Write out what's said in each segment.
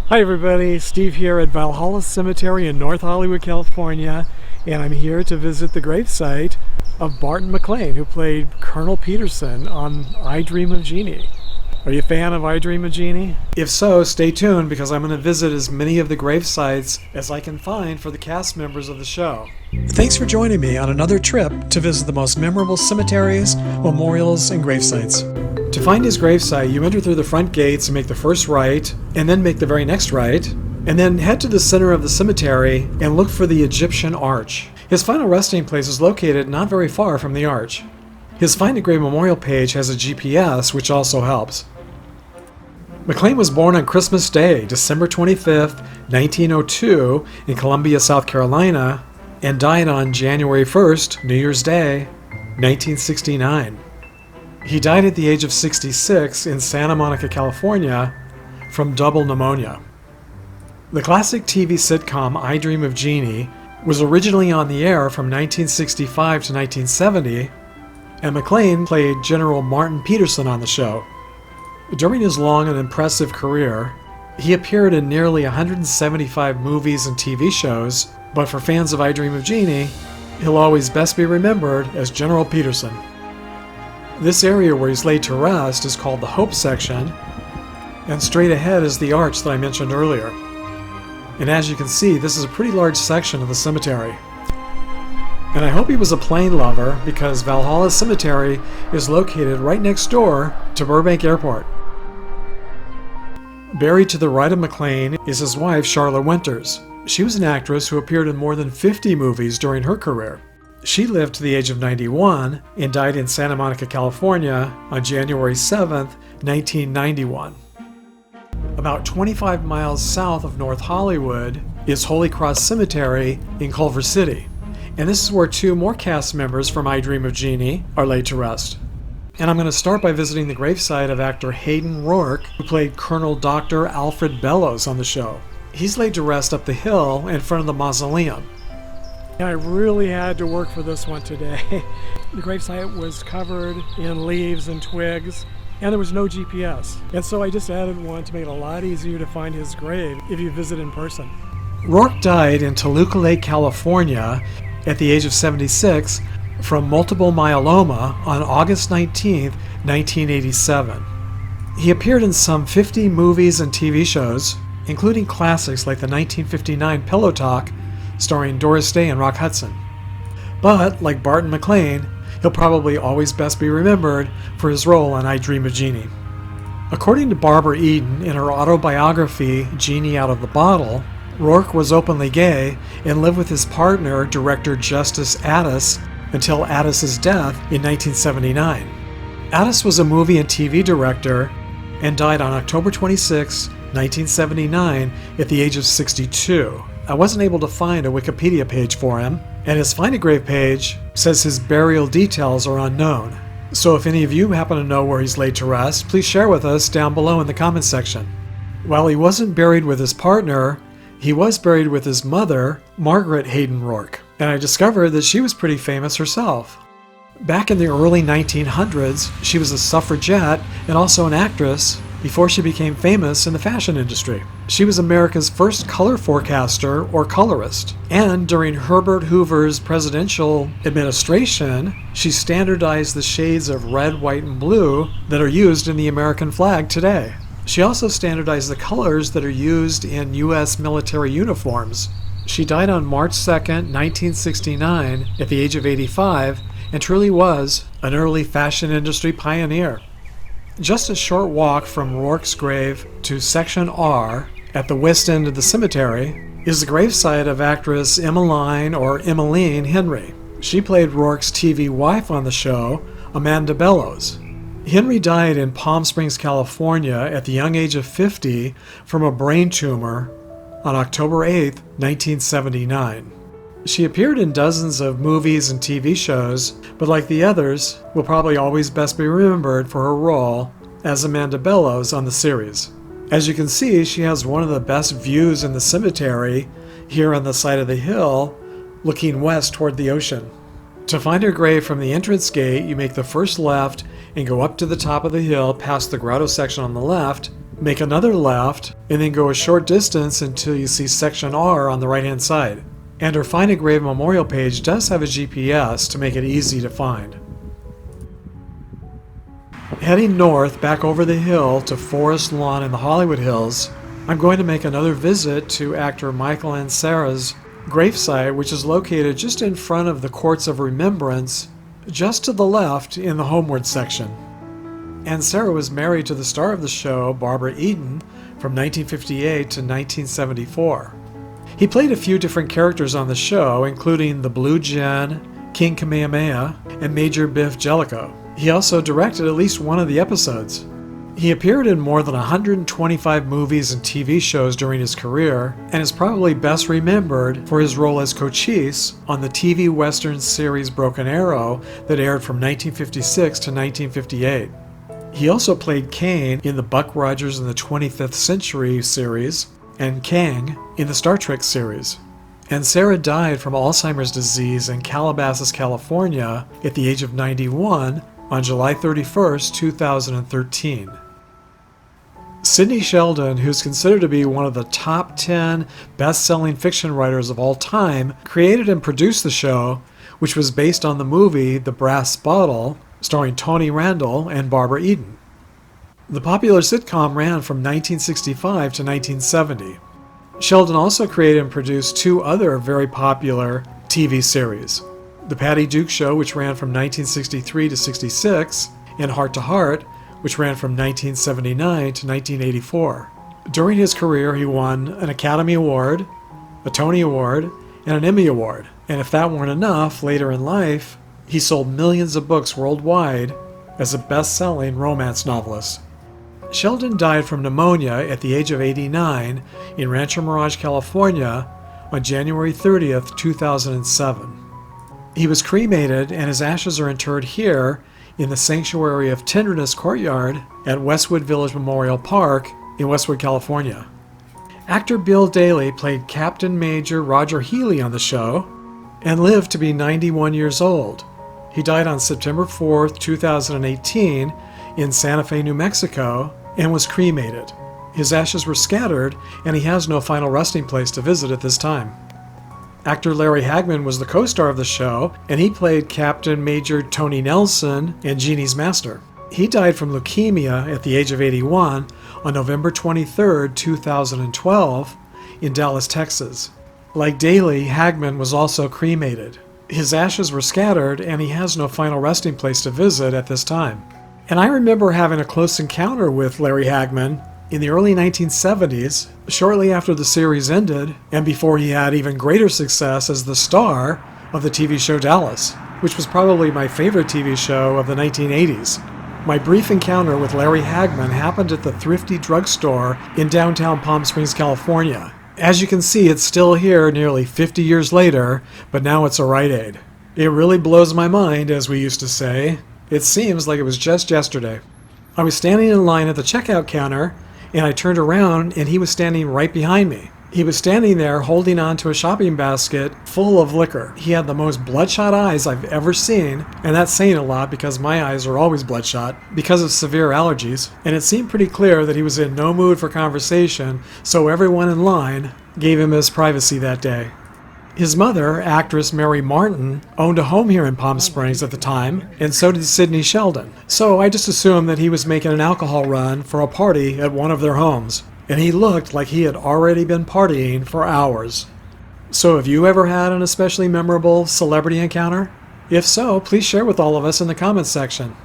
Hi everybody, Steve here at Valhalla Cemetery in North Hollywood, California, and I'm here to visit the gravesite of Barton Maclane, who played Colonel Peterson on I Dream of Jeannie. Are you a fan of I Dream of Jeannie? If so, stay tuned because I'm going to visit as many of the gravesites as I can find for the cast members of the show. Thanks for joining me on another trip to visit the most memorable cemeteries, memorials, and gravesites. To find his gravesite, you enter through the front gates and make the first right, and then make the very next right, and then head to the center of the cemetery and look for the Egyptian arch. His final resting place is located not very far from the arch. His Find a Grave memorial page has a GPS, which also helps. Maclane was born on Christmas Day, December 25th, 1902, in Columbia, South Carolina, and died on January 1st, New Year's Day, 1969. He died at the age of 66 in Santa Monica, California, from double pneumonia. The classic TV sitcom I Dream of Jeannie was originally on the air from 1965 to 1970, and Maclane played General Martin Peterson on the show. During his long and impressive career, he appeared in nearly 175 movies and TV shows, but for fans of I Dream of Jeannie, he'll always best be remembered as General Peterson. This area where he's laid to rest is called the Hope section, and straight ahead is the arch that I mentioned earlier. And as you can see, this is a pretty large section of the cemetery. And I hope he was a plane lover because Valhalla Cemetery is located right next door to Burbank Airport. Buried to the right of Maclane is his wife, Charlotte Winters. She was an actress who appeared in more than 50 movies during her career. She lived to the age of 91 and died in Santa Monica, California on January 7th, 1991. About 25 miles south of North Hollywood is Holy Cross Cemetery in Culver City, and this is where two more cast members from I Dream of Jeannie are laid to rest. And I'm going to start by visiting the gravesite of actor Hayden Rourke, who played Colonel Dr. Alfred Bellows on the show. He's laid to rest up the hill in front of the mausoleum. I really had to work for this one today. The gravesite was covered in leaves and twigs, and there was no GPS. And so I just added one to make it a lot easier to find his grave if you visit in person. Rourke died in Toluca Lake, California at the age of 76 from multiple myeloma on August 19, 1987. He appeared in some 50 movies and TV shows, including classics like the 1959 Pillow Talk starring Doris Day and Rock Hudson. But, like Barton Maclane, he'll probably always best be remembered for his role on I Dream of Jeannie. According to Barbara Eden in her autobiography, Jeannie Out of the Bottle, Rourke was openly gay and lived with his partner, director Justice Addis, until Addis's death in 1979. Addis was a movie and TV director and died on October 26, 1979 at the age of 62. I wasn't able to find a Wikipedia page for him, and his Find a Grave page says his burial details are unknown. So if any of you happen to know where he's laid to rest, please share with us down below in the comments section. While he wasn't buried with his partner, he was buried with his mother, Margaret Hayden Rourke, and I discovered that she was pretty famous herself. Back in the early 1900s, she was a suffragette and also an actress before she became famous in the fashion industry. She was America's first color forecaster or colorist, and during Herbert Hoover's presidential administration, she standardized the shades of red, white, and blue that are used in the American flag today. She also standardized the colors that are used in U.S. military uniforms. She died on March 2nd, 1969 at the age of 85 and truly was an early fashion industry pioneer. Just a short walk from Rourke's grave to Section R at the west end of the cemetery is the gravesite of actress Emmeline or Emmeline Henry. She played Rourke's TV wife on the show, Amanda Bellows. Henry died in Palm Springs, California at the young age of 50 from a brain tumor on October 8, 1979. She appeared in dozens of movies and TV shows, but like the others, will probably always best be remembered for her role as Amanda Bellows on the series. As you can see, she has one of the best views in the cemetery here on the side of the hill, looking west toward the ocean. To find her grave from the entrance gate, you make the first left and go up to the top of the hill past the grotto section on the left, Make another left, and then go a short distance until you see section R on the right-hand side. And her Find a Grave memorial page does have a GPS to make it easy to find. Heading north back over the hill to Forest Lawn in the Hollywood Hills, I'm going to make another visit to actor Michael Ansara's gravesite, which is located just in front of the Courts of Remembrance, just to the left in the homeward section. Ansara was married to the star of the show, Barbara Eden, from 1958 to 1974. He played a few different characters on the show, including the Blue Jinn, King Kamehameha, and Major Biff Jellicoe. He also directed at least one of the episodes. He appeared in more than 125 movies and TV shows during his career, and is probably best remembered for his role as Cochise on the TV Western series Broken Arrow that aired from 1956 to 1958. He also played Kane in the Buck Rogers in the 25th Century series, and Kang in the Star Trek series. Ansara died from Alzheimer's disease in Calabasas, California at the age of 91 on July 31st, 2013. Sidney Sheldon, who's considered to be one of the top 10 best-selling fiction writers of all time, created and produced the show, which was based on the movie The Brass Bottle, starring Tony Randall and Barbara Eden. The popular sitcom ran from 1965 to 1970. Sheldon also created and produced two other very popular TV series: The Patty Duke Show, which ran from 1963 to 66, and Heart to Heart, which ran from 1979 to 1984. During his career, he won an Academy Award, a Tony Award, and an Emmy Award. And if that weren't enough, later in life, he sold millions of books worldwide as a best-selling romance novelist. Sheldon died from pneumonia at the age of 89 in Rancho Mirage, California on January 30th, 2007. He was cremated, and his ashes are interred here in the Sanctuary of Tenderness Courtyard at Westwood Village Memorial Park in Westwood, California. Actor Bill Daly played Captain Major Roger Healey on the show and lived to be 91 years old. He died on September 4th, 2018 in Santa Fe, New Mexico, and was cremated. His ashes were scattered, and he has no final resting place to visit at this time. Actor Larry Hagman was the co-star of the show, and he played Captain Major Tony Nelson and Jeannie's master. He died from leukemia at the age of 81 on November 23, 2012, in Dallas, Texas. Like Daly, Hagman was also cremated. His ashes were scattered, and he has no final resting place to visit at this time. And I remember having a close encounter with Larry Hagman in the early 1970s, shortly after the series ended, and before he had even greater success as the star of the TV show Dallas, which was probably my favorite TV show of the 1980s. My brief encounter with Larry Hagman happened at the Thrifty Drugstore in downtown Palm Springs, California. As you can see, it's still here nearly 50 years later, but now it's a Rite Aid. It really blows my mind, as we used to say. It seems like it was just yesterday. I was standing in line at the checkout counter, and I turned around, and he was standing right behind me. He was standing there holding on to a shopping basket full of liquor. He had the most bloodshot eyes I've ever seen, and that's saying a lot because my eyes are always bloodshot because of severe allergies, and it seemed pretty clear that he was in no mood for conversation, so everyone in line gave him his privacy that day. His mother, actress Mary Martin, owned a home here in Palm Springs at the time, and so did Sidney Sheldon. So I just assumed that he was making an alcohol run for a party at one of their homes, and he looked like he had already been partying for hours. So have you ever had an especially memorable celebrity encounter? If so, please share with all of us in the comments section.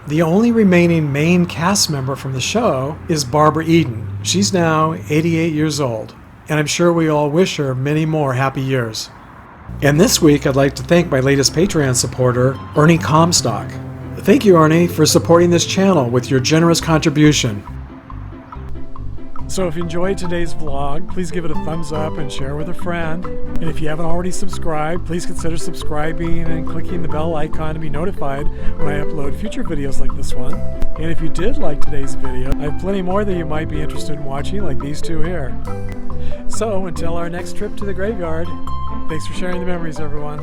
The only remaining main cast member from the show is Barbara Eden. She's now 88 years old, and I'm sure we all wish her many more happy years. And this week, I'd like to thank my latest Patreon supporter, Ernie Comstock. Thank you, Ernie, for supporting this channel with your generous contribution. So if you enjoyed today's vlog, please give it a thumbs up and share with a friend. And if you haven't already subscribed, please consider subscribing and clicking the bell icon to be notified when I upload future videos like this one. And if you did like today's video, I have plenty more that you might be interested in watching, like these two here. So until our next trip to the graveyard, thanks for sharing the memories, everyone.